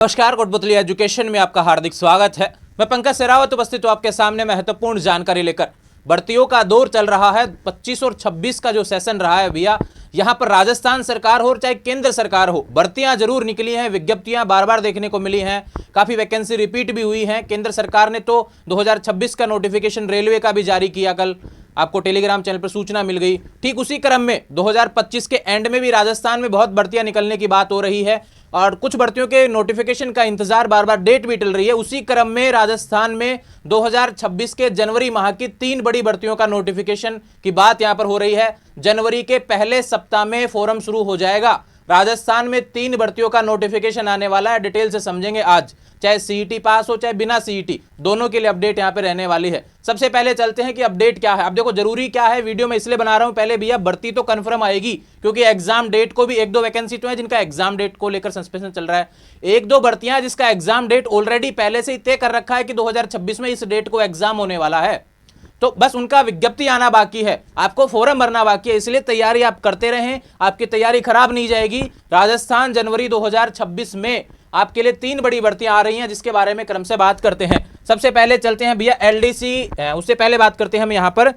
नमस्कार, कोटपुतली एजुकेशन में आपका हार्दिक स्वागत है। मैं पंकज सेरावत उपस्थित हूं आपके सामने महत्वपूर्ण जानकारी लेकर। भर्तियों का दौर चल रहा है। 25 और 26 का जो सेशन रहा है भैया, यहां पर राजस्थान सरकार हो चाहे केंद्र सरकार हो, भर्तियां जरूर निकली हैं, विज्ञप्तियां बार बार देखने को मिली हैं, काफी वैकेंसी रिपीट भी हुई हैं। केंद्र सरकार ने तो 2026 का नोटिफिकेशन रेलवे का भी जारी किया, कल आपको टेलीग्राम चैनल पर सूचना मिल गई। ठीक उसी क्रम में 2025 के एंड में भी राजस्थान में बहुत भर्तियां निकलने की बात हो रही है और कुछ भर्तियों के नोटिफिकेशन का इंतजार, बार बार डेट भी टल रही है। उसी क्रम में राजस्थान में 2026 के जनवरी माह की 3 बड़ी भर्तियों का नोटिफिकेशन की बात यहां पर हो रही है। जनवरी के पहले सप्ताह में फॉर्म शुरू हो जाएगा। राजस्थान में 3 भर्तियों का नोटिफिकेशन आने वाला है। डिटेल से समझेंगे आज, चाहे सीईटी पास हो चाहे बिना सीईटी, दोनों के लिए अपडेट यहां पे रहने वाली है। सबसे पहले चलते हैं कि अपडेट क्या है। अब देखो, जरूरी क्या है, वीडियो में इसलिए बना रहा हूं, पहले भैया भर्ती तो कंफर्म आएगी, क्योंकि एग्जाम डेट को भी 1-2 वैकेंसी तो है जिनका एग्जाम डेट को लेकर सस्पेंशन चल रहा है। 1-2 भर्तियां जिसका एग्जाम डेट ऑलरेडी पहले से ही तय कर रखा है कि 2026 में इस डेट को एग्जाम होने वाला है, तो बस उनका विज्ञप्ति आना बाकी है, आपको फॉर्म भरना बाकी है। इसलिए तैयारी आप करते रहें, आपकी तैयारी खराब नहीं जाएगी। राजस्थान जनवरी 2026 में आपके लिए 3 बड़ी भर्तियां आ रही हैं, जिसके बारे में क्रम से बात करते हैं। सबसे पहले चलते हैं भैया एलडीसी, उससे पहले बात करते हैं हम यहां पर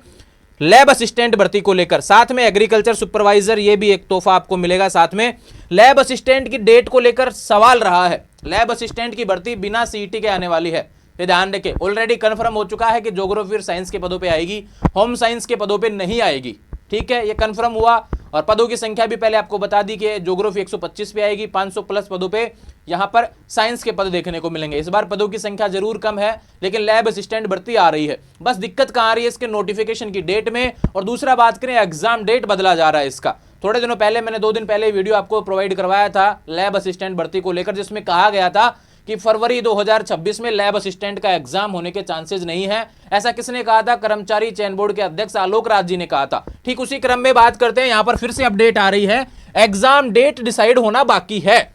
लैब असिस्टेंट भर्ती को लेकर। साथ में एग्रीकल्चर सुपरवाइजर, ये भी एक तोहफा आपको मिलेगा साथ में। लैब असिस्टेंट की डेट को लेकर सवाल रहा है। लैब असिस्टेंट की भर्ती बिना सीईटी के आने वाली है, ये ध्यान रखें। ऑलरेडी कंफर्म हो चुका है कि ज्योग्राफी और साइंस के पदों पे आएगी, होम साइंस के पदों पे नहीं आएगी। ठीक है, ये कंफर्म हुआ। और पदों की संख्या भी पहले आपको बता दी कि ज्योग्राफी 125 पे आएगी, 500 प्लस पदों पे यहां पर साइंस के पद देखने को मिलेंगे। इस बार पदों की संख्या जरूर कम है, लेकिन लैब असिस्टेंट भर्ती आ रही है। बस दिक्कत कहां आ रही है, इसके नोटिफिकेशन की डेट में। और दूसरा बात करें, एग्जाम डेट बदला जा रहा है इसका। थोड़े दिनों पहले मैंने 2 दिन पहले वीडियो आपको प्रोवाइड करवाया था लैब असिस्टेंट भर्ती को लेकर, जिसमें कहा गया था कि फरवरी 2026 में लैब असिस्टेंट का एग्जाम होने के चांसेस नहीं है। ऐसा किसने कहा था? कर्मचारी चयन बोर्ड के अध्यक्ष आलोक राज जी ने कहा था। ठीक उसी क्रम में बात करते हैं, यहां पर फिर से अपडेट आ रही है, एग्जाम डेट डिसाइड होना बाकी है,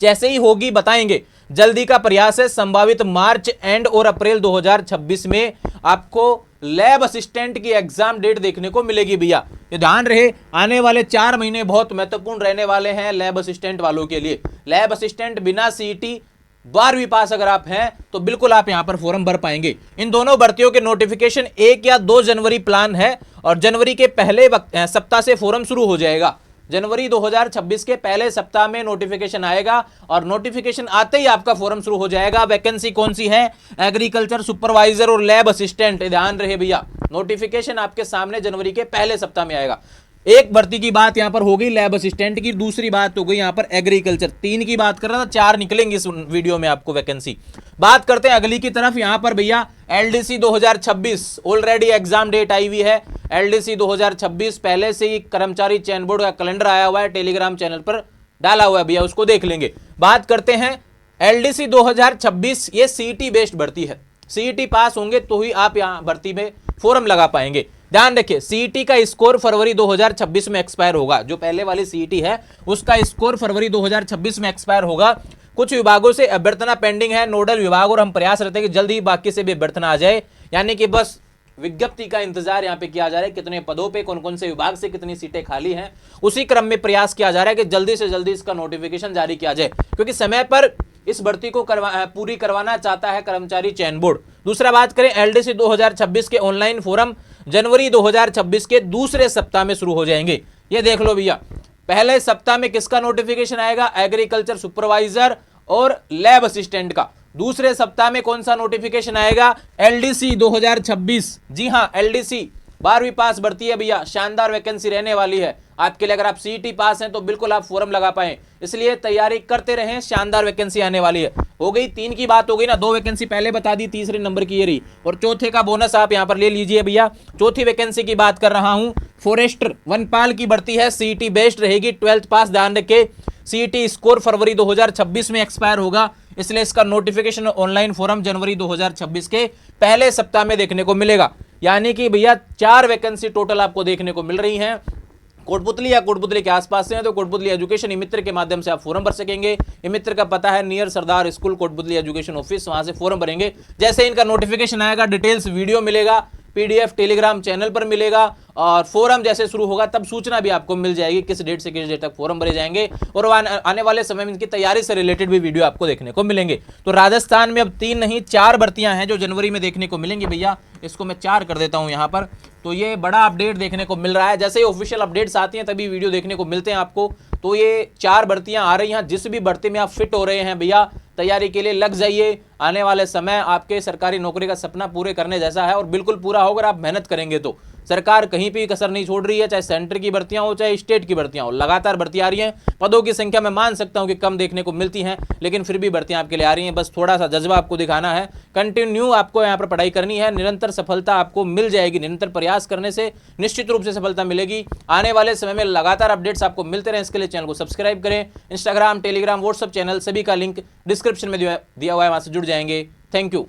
जैसे ही होगी बताएंगे। जल्दी का प्रयास है, संभावित मार्च एंड और अप्रैल 2026 में आपको लैब असिस्टेंट की एग्जाम डेट देखने को मिलेगी भैया। ये ध्यान रहे, आने वाले 4 महीने बहुत महत्वपूर्ण रहने वाले हैं लैब असिस्टेंट वालों के लिए। लैब असिस्टेंट बिना सीईटी 12वीं पास अगर आप हैं तो बिल्कुल आप यहां पर फॉर्म भर पाएंगे। इन दोनों भर्तियों के नोटिफिकेशन 1 या 2 जनवरी प्लान है और जनवरी के पहले सप्ताह से फॉर्म शुरू हो जाएगा। जनवरी 2026 के पहले सप्ताह में नोटिफिकेशन आएगा और नोटिफिकेशन आते ही आपका फॉर्म शुरू हो जाएगा। वैकेंसी कौन सी है? एग्रीकल्चर सुपरवाइजर और लैब असिस्टेंट। ध्यान रहे भैया, नोटिफिकेशन आपके सामने जनवरी के पहले सप्ताह में आएगा। एक भर्ती की बात यहां पर हो गई लैब असिस्टेंट की, दूसरी बात हो गई यहां पर एग्रीकल्चर। 3 की बात कर रहा था, 4 निकलेंगे इस वीडियो में आपको वैकेंसी। बात करते हैं अगली की तरफ, यहां पर भैया एलडीसी 2026 ऑलरेडी एग्जाम डेट आई हुई है। एलडीसी 2026 पहले से ही कर्मचारी चयन बोर्ड का कैलेंडर आया हुआ है, टेलीग्राम चैनल पर डाला हुआ है भैया, उसको देख लेंगे। बात करते हैं एलडीसी 2026, ये सीईटी बेस्ड भर्ती है। सीईटी पास होंगे तो ही आप यहां भर्ती में फॉर्म लगा पाएंगे। ध्यान रखिए, सीईटी का स्कोर फरवरी 2026 में एक्सपायर होगा। जो पहले वाली सीईटी है उसका स्कोर फरवरी 2026 में एक्सपायर होगा। कुछ विभागों से अभ्यर्थना पेंडिंग है, नोडल विभाग, और हम प्रयास रहते हैं कि जल्दी ही बाकी से भी अभ्यर्थना आ जाए। यानी कि बस विज्ञप्ति का इंतजार यहां पे किया जा रहा है, कितने पदों पे कौन कौन से विभाग से कितनी सीटें खाली हैं। उसी क्रम में प्रयास किया जा रहा है कि जल्दी से जल्दी इसका नोटिफिकेशन जारी किया जाए, क्योंकि समय पर इस भर्ती को पूरी करवाना चाहता है कर्मचारी चयन बोर्ड। दूसरा बात करें एलडीसी 2026 के ऑनलाइन फॉर्म जनवरी 2026 के दूसरे सप्ताह में शुरू हो जाएंगे। ये देख लो भैया, पहले सप्ताह में किसका नोटिफिकेशन आएगा? एग्रीकल्चर सुपरवाइजर और लैब असिस्टेंट का। दूसरे सप्ताह में कौन सा नोटिफिकेशन आएगा? एलडीसी 2026। जी हां, एलडीसी 12वीं पास भर्ती है भैया, शानदार वैकेंसी रहने वाली है आपके लिए। अगर आप सीईटी पास हैं तो बिल्कुल आप फॉर्म लगा पाएं, इसलिए तैयारी करते रहें, शानदार वैकेंसी आने वाली है। हो गई 3 की बात हो गई ना, 2 वैकेंसी पहले बता दी, तीसरे नंबर की ये रही, और चौथे का बोनस आप यहां पर ले लीजिए भैया। चौथी वैकेंसी की बात कर रहा हूं, फॉरेस्टर वनपाल की भर्ती है, सीईटी बेस्ड रहेगी, 12th पास। ध्यान रखें, सीईटी स्कोर फरवरी 2026 में एक्सपायर होगा, इसलिए इसका नोटिफिकेशन ऑनलाइन फॉर्म जनवरी 2026 के पहले सप्ताह में देखने को मिलेगा। यानी कि भैया 4 वैकेंसी टोटल आपको देखने को मिल रही हैं। कोटपुतली या कोटपुतली के आसपास से हैं तो कोटपुतली एजुकेशन ई मित्र के माध्यम से आप फॉर्म भर सकेंगे। ई मित्र का पता है नियर सरदार स्कूल, कोटपुतली एजुकेशन ऑफिस, वहां से फॉर्म भरेंगे। जैसे इनका नोटिफिकेशन आएगा, डिटेल्स वीडियो मिलेगा, PDF टेलीग्राम चैनल पर मिलेगा, और फोरम जैसे शुरू होगा तब सूचना भी आपको मिल जाएगी किस डेट से किस डेट तक फोरम भरे जाएंगे, और आने वाले समय में इनकी तैयारी से रिलेटेड भी वीडियो आपको देखने को मिलेंगे। तो राजस्थान में अब 3 नहीं 4 भर्तियां हैं जो जनवरी में देखने को मिलेंगी भैया। इसको मैं 4 कर देता हूं यहां पर। तो ये बड़ा अपडेट देखने को मिल रहा है, जैसे ही ऑफिशियल अपडेट्स आती हैं तभी वीडियो देखने को मिलते हैं आपको। तो ये 4 भर्तियां आ रही हैं। जिस भी भर्ती में आप फिट हो रहे हैं भैया, तैयारी के लिए लग जाइए। आने वाले समय आपके सरकारी नौकरी का सपना पूरे करने जैसा है, और बिल्कुल पूरा होगा आप मेहनत करेंगे तो। सरकार कहीं भी कसर नहीं छोड़ रही है, चाहे सेंटर की भर्तियां हो चाहे स्टेट की भर्तियां हो, लगातार भर्तियां आ रही हैं। पदों की संख्या मैं मान सकता हूं कि कम देखने को मिलती हैं, लेकिन फिर भी भर्तियां आपके लिए आ रही हैं। बस थोड़ा सा जज्बा आपको दिखाना है, कंटिन्यू आपको यहाँ पर पढ़ाई करनी है, निरंतर सफलता आपको मिल जाएगी। निरंतर प्रयास करने से निश्चित रूप से सफलता मिलेगी। आने वाले समय में लगातार अपडेट्स आपको मिलते रहे, इसके लिए चैनल को सब्सक्राइब करें। इंस्टाग्राम, टेलीग्राम, व्हाट्सएप चैनल सभी का लिंक डिस्क्रिप्शन में दिया हुआ है, वहां से जुड़ जाएंगे। Thank you.